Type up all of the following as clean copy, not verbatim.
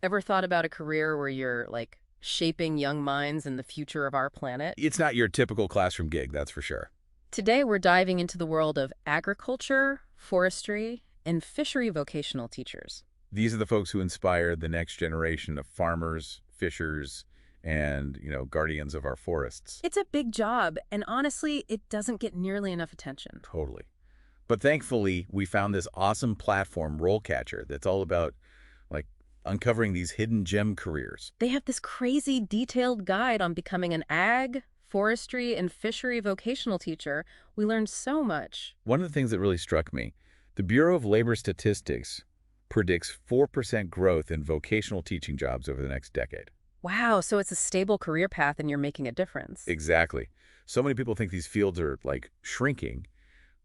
Ever thought about a career where you're, like, shaping young minds in the future of our planet? It's not your typical classroom gig, that's for sure. Today, we're diving into the world of agriculture, forestry, and fishery vocational teachers. These are the folks who inspire the next generation of farmers, fishers, and, guardians of our forests. It's a big job, and honestly, it doesn't get nearly enough attention. Totally. But thankfully, we found this awesome platform, RoleCatcher, that's all about, like, uncovering these hidden gem careers. They have this crazy detailed guide on becoming an ag, forestry, and fishery vocational teacher. We learned so much. One of the things that really struck me, the Bureau of Labor Statistics predicts 4% growth in vocational teaching jobs over the next decade. Wow, so it's a stable career path and you're making a difference. Exactly. So many people think these fields are, like, shrinking,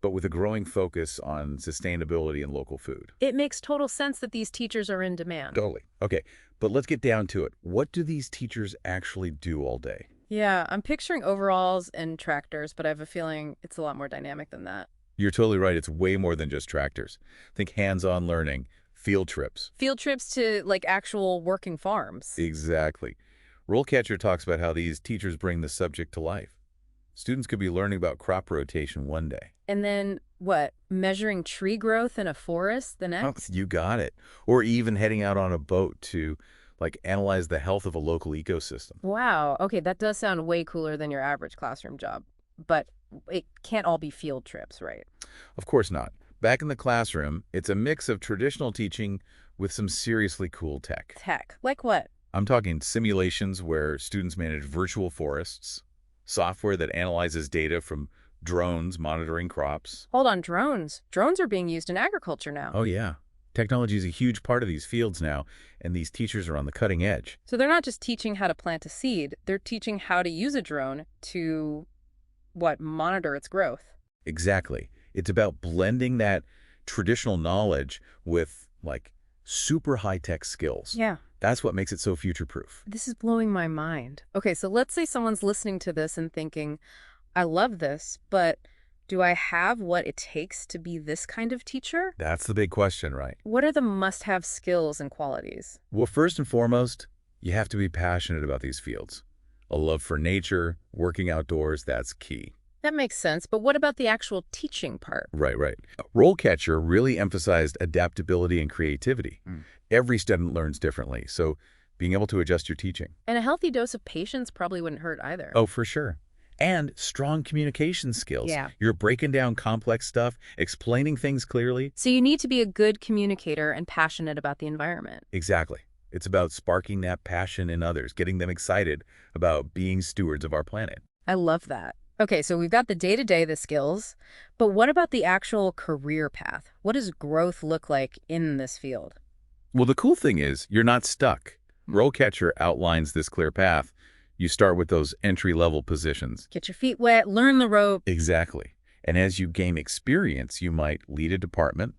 but with a growing focus on sustainability and local food. It makes total sense that these teachers are in demand. Totally. Okay, but let's get down to it. What do these teachers actually do all day? Yeah, I'm picturing overalls and tractors, but I have a feeling it's a lot more dynamic than that. You're totally right. It's way more than just tractors. Think hands-on learning, field trips. Field trips to, like, actual working farms. Exactly. RoleCatcher talks about how these teachers bring the subject to life. Students could be learning about crop rotation one day. And then, what, measuring tree growth in a forest the Oh, next? you got it. Or even heading out on a boat to, like, analyze the health of a local ecosystem. Wow, okay, that does sound way cooler than your average classroom job. But it can't all be field trips, right? Of course not. Back in the classroom, it's a mix of traditional teaching with some seriously cool tech. Tech. Like what? I'm talking simulations where students manage virtual forests, software that analyzes data from drones monitoring crops. Hold on, drones. Drones are being used in agriculture now. Oh, yeah. Technology is a huge part of these fields now, and these teachers are on the cutting edge. So they're not just teaching how to plant a seed, they're teaching how to use a drone to, what, monitor its growth. Exactly. It's about blending that traditional knowledge with, like, super high-tech skills. Yeah. That's what makes it so future-proof. This is blowing my mind. Okay, so let's say someone's listening to this and thinking, I love this, but do I have what it takes to be this kind of teacher? That's the big question, right? What are the must-have skills and qualities? Well, first and foremost, you have to be passionate about these fields. A love for nature, working outdoors, that's key. That makes sense, but what about the actual teaching part? Right. RoleCatcher really emphasized adaptability and creativity. Every student learns differently, so being able to adjust your teaching. And a healthy dose of patience probably wouldn't hurt either. Oh, for sure. And strong communication skills. Yeah. You're breaking down complex stuff, explaining things clearly. So you need to be a good communicator and passionate about the environment. Exactly. It's about sparking that passion in others, getting them excited about being stewards of our planet. I love that. Okay, so we've got the day-to-day, the skills, but what about the actual career path? What does growth look like in this field? Well, the cool thing is you're not stuck. RoleCatcher outlines this clear path. You start with those entry-level positions. Get your feet wet, learn the rope. Exactly. And as you gain experience, you might lead a department,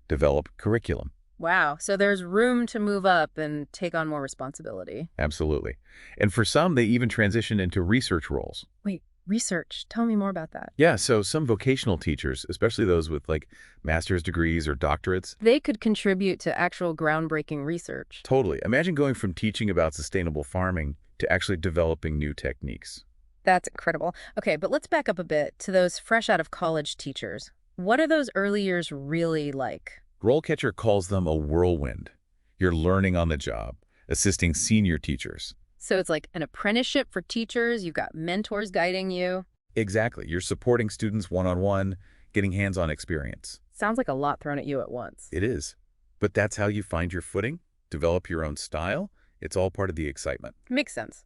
develop curriculum. Wow, so there's room to move up and take on more responsibility. Absolutely. And for some, they even transition into research roles. Wait, research. Tell me more about that. Yeah, so some vocational teachers, especially those with, like, master's degrees or doctorates. They could contribute to actual groundbreaking research. Totally. Imagine going from teaching about sustainable farming to actually developing new techniques. That's incredible. Okay, but let's back up a bit to those fresh out of college teachers. What are those early years really like? RoleCatcher calls them a whirlwind. You're learning on the job, assisting senior teachers. So it's like an apprenticeship for teachers, you've got mentors guiding you. Exactly. You're supporting students one-on-one, getting hands-on experience. Sounds like a lot thrown at you at once. It is. But that's how you find your footing, develop your own style. It's all part of the excitement. Makes sense.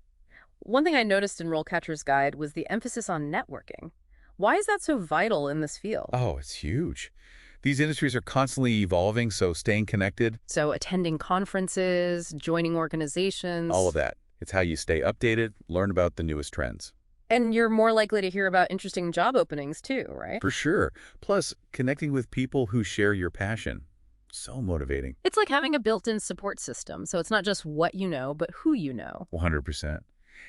One thing I noticed in RoleCatcher's guide was the emphasis on networking. Why is that so vital in this field? Oh, it's huge. These industries are constantly evolving, so staying connected. So attending conferences, joining organizations. All of that. It's how you stay updated, learn about the newest trends. And you're more likely to hear about interesting job openings too, right? For sure. Plus, connecting with people who share your passion. So motivating. It's like having a built-in support system, so it's not just what you know, but who you know. 100%.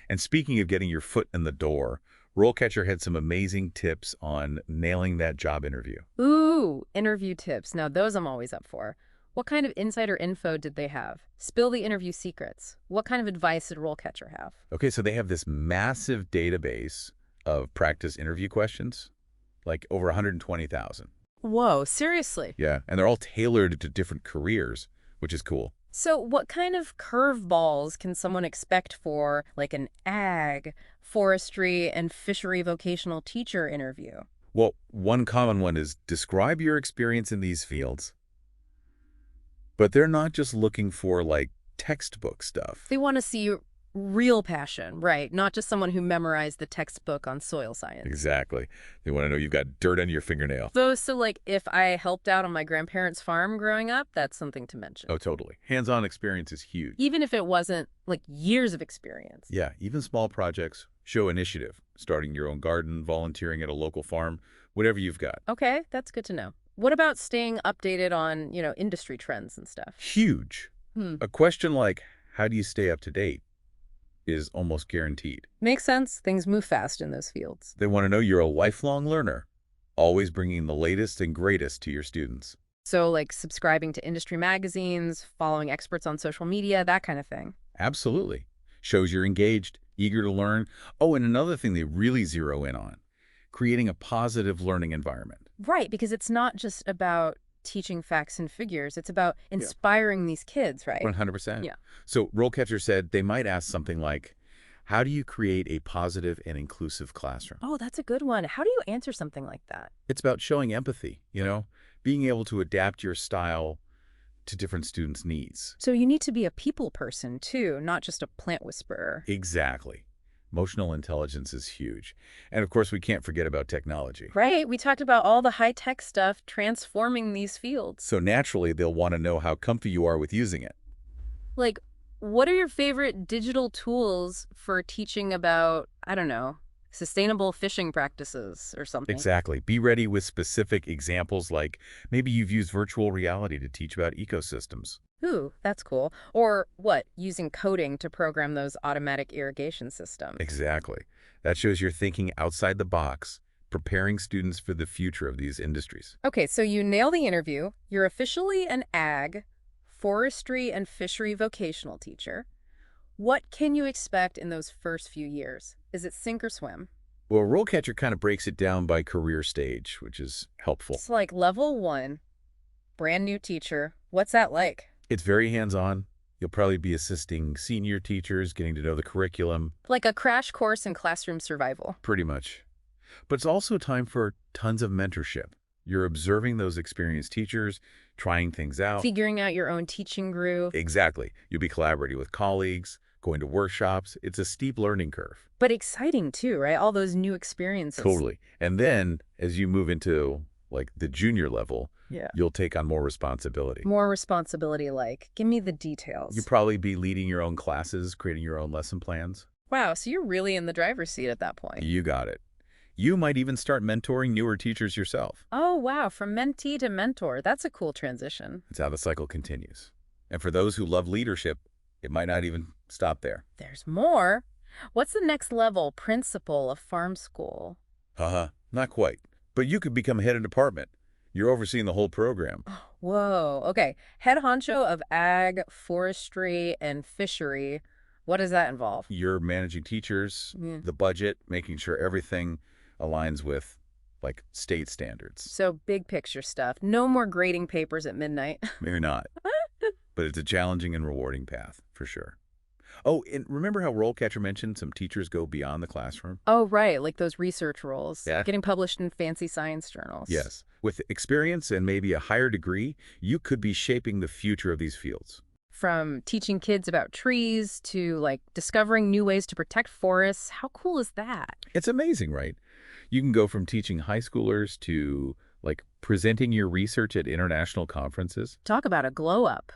And speaking of getting your foot in the door, RoleCatcher had some amazing tips on nailing that job interview. Ooh, interview tips. Now those I'm always up for. What kind of insider info did they have? Spill the interview secrets. What kind of advice did RoleCatcher have? Okay, so they have this massive database of practice interview questions, like over 120,000. Whoa, seriously? Yeah, and they're all tailored to different careers, which is cool. So what kind of curveballs can someone expect for, like, an ag, forestry, and fishery vocational teacher interview? Well, one common one is describe your experience in these fields. But they're not just looking for, like, textbook stuff. They want to see real passion, right? Not just someone who memorized the textbook on soil science. Exactly. They want to know you've got dirt on your fingernail. So like, if I helped out on my grandparents' farm growing up, that's something to mention. Oh, totally. Hands-on experience is huge. Even if it wasn't, like, years of experience. Yeah, even small projects show initiative. Starting your own garden, volunteering at a local farm, whatever you've got. Okay, that's good to know. What about staying updated on, industry trends and stuff? Huge. A question like, how do you stay up to date, is almost guaranteed. Makes sense. Things move fast in those fields. They want to know you're a lifelong learner, always bringing the latest and greatest to your students. So, like, subscribing to industry magazines, following experts on social media, that kind of thing. Absolutely. Shows you're engaged, eager to learn. Oh, and another thing they really zero in on, creating a positive learning environment. Right, because it's not just about teaching facts and figures. It's about inspiring these kids, right? 100%. Yeah. So RoleCatcher said they might ask something like, how do you create a positive and inclusive classroom? Oh, that's a good one. How do you answer something like that? It's about showing empathy, being able to adapt your style to different students' needs. So you need to be a people person, too, not just a plant whisperer. Exactly. Emotional intelligence is huge. And of course, we can't forget about technology. Right. We talked about all the high-tech stuff transforming these fields. So naturally, they'll want to know how comfy you are with using it. Like, what are your favorite digital tools for teaching about, I don't know, sustainable fishing practices or something? Exactly. Be ready with specific examples like maybe you've used virtual reality to teach about ecosystems. Ooh, that's cool. Or what, using coding to program those automatic irrigation systems. Exactly. That shows you're thinking outside the box, preparing students for the future of these industries. Okay, so you nail the interview. You're officially an ag, forestry and fishery vocational teacher. What can you expect in those first few years? Is it sink or swim? Well, RoleCatcher kind of breaks it down by career stage, which is helpful. It's like level 1, brand new teacher. What's that like? It's very hands-on. You'll probably be assisting senior teachers, getting to know the curriculum. Like a crash course in classroom survival. Pretty much. But it's also time for tons of mentorship. You're observing those experienced teachers, trying things out. Figuring out your own teaching groove. Exactly. You'll be collaborating with colleagues, going to workshops. It's a steep learning curve. But exciting too, right? All those new experiences. Totally. And then as you move into like the junior level, you'll take on more responsibility. More responsibility, like, give me the details. You'll probably be leading your own classes, creating your own lesson plans. Wow, so you're really in the driver's seat at that point. You got it. You might even start mentoring newer teachers yourself. Oh, wow, from mentee to mentor. That's a cool transition. It's how the cycle continues. And for those who love leadership, it might not even stop there. There's more. What's the next level principal of farm school? Not quite. But you could become head of department. You're overseeing the whole program. Whoa, okay. Head honcho of ag, forestry, and fishery. What does that involve? You're managing teachers, the budget, making sure everything aligns with, like, state standards. So big picture stuff. No more grading papers at midnight. Maybe not. But it's a challenging and rewarding path, for sure. Oh, and remember how RoleCatcher mentioned some teachers go beyond the classroom? Oh, right, like those research roles. Yeah. Getting published in fancy science journals. Yes. With experience and maybe a higher degree, you could be shaping the future of these fields. From teaching kids about trees to, like, discovering new ways to protect forests. How cool is that? It's amazing, right? You can go from teaching high schoolers to, like, presenting your research at international conferences. Talk about a glow up.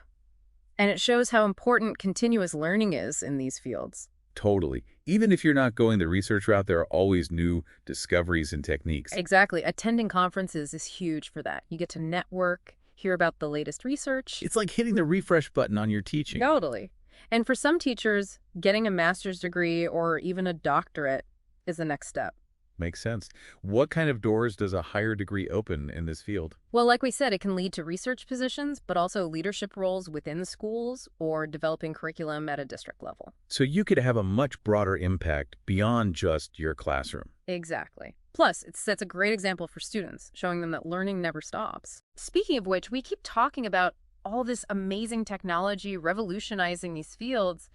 And it shows how important continuous learning is in these fields. Totally. Even if you're not going the research route, there are always new discoveries and techniques. Exactly. Attending conferences is huge for that. You get to network, hear about the latest research. It's like hitting the refresh button on your teaching. Totally. And for some teachers, getting a master's degree or even a doctorate is the next step. Makes sense. What kind of doors does a higher degree open in this field? Well, like we said, it can lead to research positions, but also leadership roles within the schools or developing curriculum at a district level. So you could have a much broader impact beyond just your classroom. Exactly. Plus, it sets a great example for students, showing them that learning never stops. Speaking of which, we keep talking about all this amazing technology revolutionizing these fields.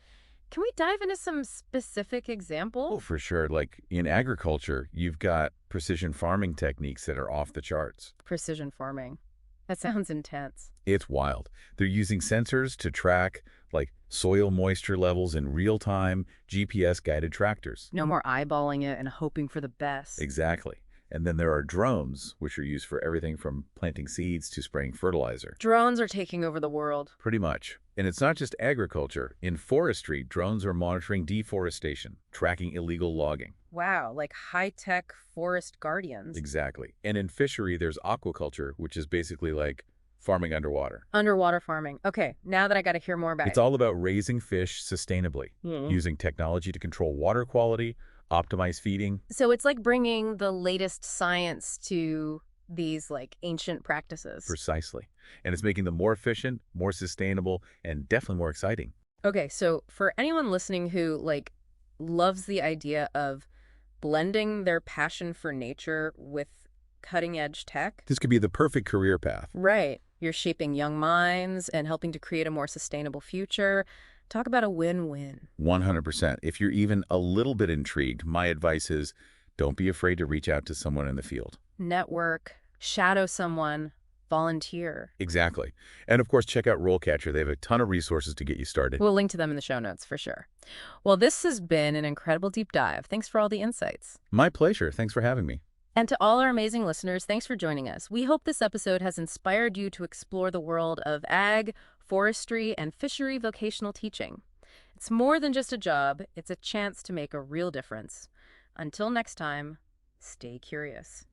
Can we dive into some specific Oh, examples? for sure. Like in agriculture, you've got precision farming techniques that are off the charts. Precision farming. That sounds intense. It's wild. They're using sensors to track like soil moisture levels in real time, GPS-guided tractors. No more eyeballing it and hoping for the best. Exactly. And then there are drones, which are used for everything from planting seeds to spraying fertilizer. Drones are taking over the world. Pretty much. And it's not just agriculture. In forestry, drones are monitoring deforestation, tracking illegal logging. Wow, like high-tech forest guardians. Exactly. And in fishery, there's aquaculture, which is basically like farming underwater. Underwater farming. Okay, now that I got to hear more about It's it. all about raising fish sustainably, using technology to control water quality, optimize feeding. So it's like bringing the latest science to these like ancient practices. Precisely. And it's making them more efficient, more sustainable, and definitely more exciting. Okay, so for anyone listening who like loves the idea of blending their passion for nature with cutting edge tech, This could be the perfect career path. right? You're shaping young minds and helping to create a more sustainable future. Talk about a win-win. 100%. If you're even a little bit intrigued, my advice is don't be afraid to reach out to someone in the field. Network, shadow someone, volunteer. Exactly. And of course, check out RoleCatcher. They have a ton of resources to get you started. We'll link to them in the show notes for sure. Well, this has been an incredible deep dive. Thanks for all the insights. My pleasure. Thanks for having me. And to all our amazing listeners, thanks for joining us. We hope this episode has inspired you to explore the world of ag, forestry, and fishery vocational teaching. It's more than just a job, it's a chance to make a real difference. Until next time, stay curious.